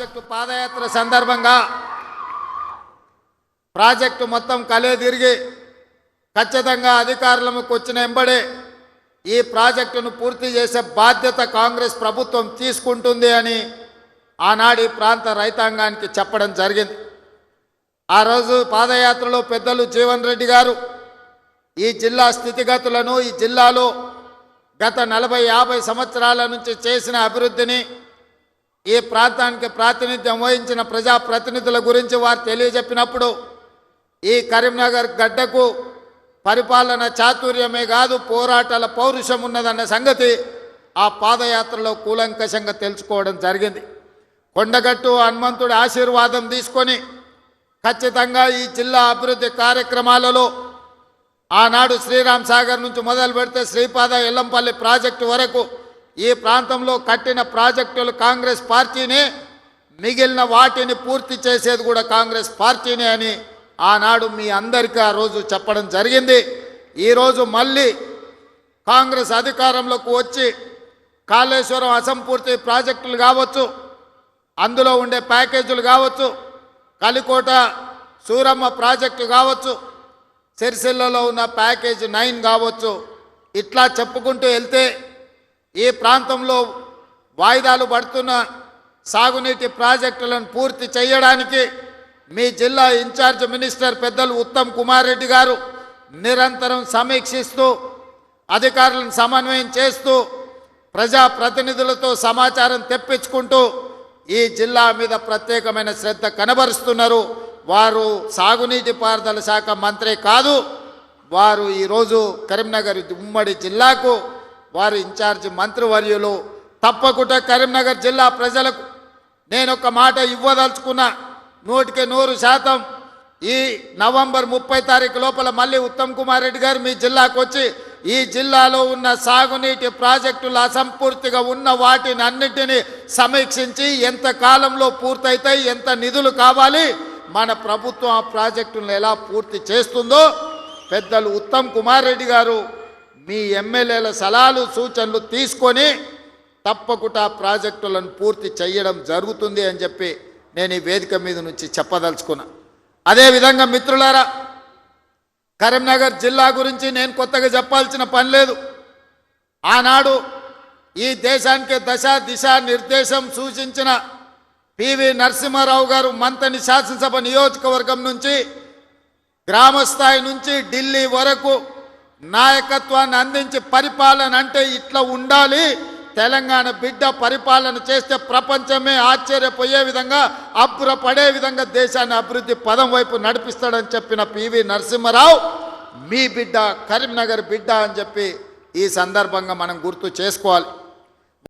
Project పాదయాత్ర సందర్భంగా project మొత్తం కలే తిరిగి ఖచ్చితంగా అధికారులకు వచ్చిన ఎంబడే ఈ ప్రాజెక్టును పూర్తి చేసే బాధ్యత కాంగ్రెస్ ప్రభుత్వం తీసుకుంటుంది అని ఆనాడి ప్రాంత రైతాంగానికి చెప్పడం జరిగింది. ఆ రోజు పాదయాత్రలో పెద్దలు జీవన్ రెడ్డి గారు ఈ జిల్లా స్థితిగతులను, ఈ జిల్లాలో గత 40-50 సంవత్సరాల నుంచి చేసిన అభివృద్ధిని, ఈ ప్రాంతానికి ప్రాతినిధ్యం వహించిన ప్రజాప్రతినిధుల గురించి వారు తెలియజెప్పినప్పుడు ఈ కరీంనగర్ గడ్డకు పరిపాలన చాతుర్యమే కాదు పోరాటాల పౌరుషం ఉన్నదన్న సంగతి ఆ పాదయాత్రలో కూలంకషంగా తెలుసుకోవడం జరిగింది. కొండగట్టు హనుమంతుడి ఆశీర్వాదం తీసుకొని ఖచ్చితంగా ఈ జిల్లా అభివృద్ధి కార్యక్రమాలలో ఆనాడు శ్రీరామ్ సాగర్ నుంచి మొదలు పెడితే శ్రీపాద ఎల్లంపల్లి ప్రాజెక్టు వరకు ఈ ప్రాంతంలో కట్టిన ప్రాజెక్టులు కాంగ్రెస్ పార్టీనే, మిగిలిన వాటిని పూర్తి చేసేది కూడా కాంగ్రెస్ పార్టీనే అని ఆనాడు మీ అందరికీ ఆ రోజు చెప్పడం జరిగింది. ఈరోజు మళ్ళీ కాంగ్రెస్ అధికారంలోకి వచ్చి కాళేశ్వరం అసంపూర్తి ప్రాజెక్టులు కావచ్చు, అందులో ఉండే ప్యాకేజీలు కావచ్చు, కలికోట సూరమ్మ ప్రాజెక్టు కావచ్చు, సిరిసిల్లలో ఉన్న ప్యాకేజీ 9 కావచ్చు, ఇట్లా చెప్పుకుంటూ వెళ్తే ఈ ప్రాంతంలో వాయిదాలు పడుతున్న సాగునీటి ప్రాజెక్టులను పూర్తి చేయడానికి మీ జిల్లా ఇన్ఛార్జ్ మినిస్టర్ పెద్దలు ఉత్తమ్ కుమార్ రెడ్డి గారు నిరంతరం సమీక్షిస్తూ, అధికారులను సమన్వయం చేస్తూ, ప్రజాప్రతినిధులతో సమాచారం తెప్పించుకుంటూ ఈ జిల్లా మీద ప్రత్యేకమైన శ్రద్ధ కనబరుస్తున్నారు. వారు సాగునీటి పారుదల శాఖ మంత్రి కాదు, వారు ఈరోజు కరీంనగర్ ఉమ్మడి జిల్లాకు వారు ఇన్ఛార్జి మంత్రివర్యులు. తప్పకుండా కరీంనగర్ జిల్లా ప్రజలకు నేను ఒక మాట ఇవ్వదలుచుకున్నా, 100% ఈ నవంబర్ 30 తారీఖు లోపల మళ్ళీ ఉత్తమ్ కుమార్ రెడ్డి గారు మీ జిల్లాకు వచ్చి ఈ జిల్లాలో ఉన్న సాగునీటి ప్రాజెక్టులు అసంపూర్తిగా ఉన్న వాటిని అన్నింటినీ సమీక్షించి ఎంత కాలంలో పూర్తయితాయి, ఎంత నిధులు కావాలి, మన ప్రభుత్వం ఆ ప్రాజెక్టులను ఎలా పూర్తి చేస్తుందో పెద్దలు ఉత్తమ్ కుమార్ రెడ్డి గారు మీ ఎమ్మెల్యేల సలహాలు సూచనలు తీసుకొని తప్పకుండా ప్రాజెక్టులను పూర్తి చేయడం జరుగుతుంది అని చెప్పి నేను ఈ వేదిక మీద నుంచి చెప్పదలుచుకున్నా. అదేవిధంగా మిత్రులారా, కరీంనగర్ జిల్లా గురించి నేను కొత్తగా చెప్పాల్సిన పని లేదు. ఆనాడు ఈ దేశానికి దిశా నిర్దేశం సూచించిన పివి నరసింహారావు గారు మంతని శాసనసభ నియోజకవర్గం నుంచి గ్రామస్థాయి నుంచి ఢిల్లీ వరకు నాయకత్వాన్ని అందించి పరిపాలన అంటే ఇట్లా ఉండాలి, తెలంగాణ బిడ్డ పరిపాలన చేస్తే ప్రపంచమే ఆశ్చర్యపోయే విధంగా, అబ్బురపడే విధంగా దేశాన్ని అభివృద్ధి పదం వైపు నడిపిస్తాడని చెప్పిన పివి నరసింహారావు మీ బిడ్డ, కరీంనగర్ బిడ్డ అని చెప్పి ఈ సందర్భంగా మనం గుర్తు చేసుకోవాలి.